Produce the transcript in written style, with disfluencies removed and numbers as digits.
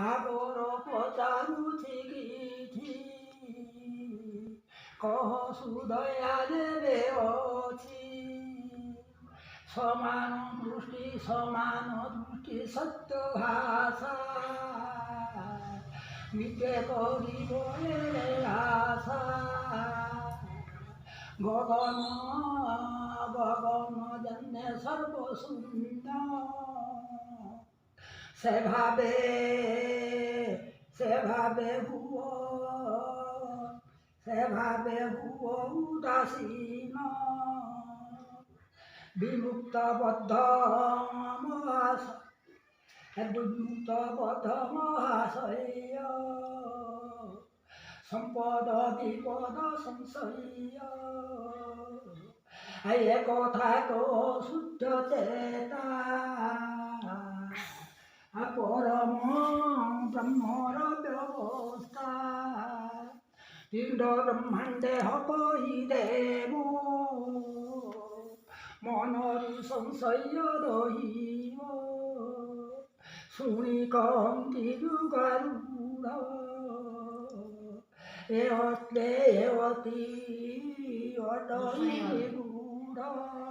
আগর পচারু থিকি কহ সুদয়া দেবে অছি সমান দৃষ্টি সত্য ভাষা মিটে করিব আশা গগন গগন জন্যে সর্বশূন্য সেভাবে হুয় উদাসীন বিমুক্ত বদ্ধ মহাশয় সম্পদ বিপদ সংশয় একথা তো শুদ্ধ চেতা পরম ব্রহ্মর ব্যবস্থা পিণ্ড ব্রহ্মাণ্ডে হবই দেব মনর সংশয় রহিব শুনি কন্তি যুগারূঢ় এ অতি অটই গূঢ়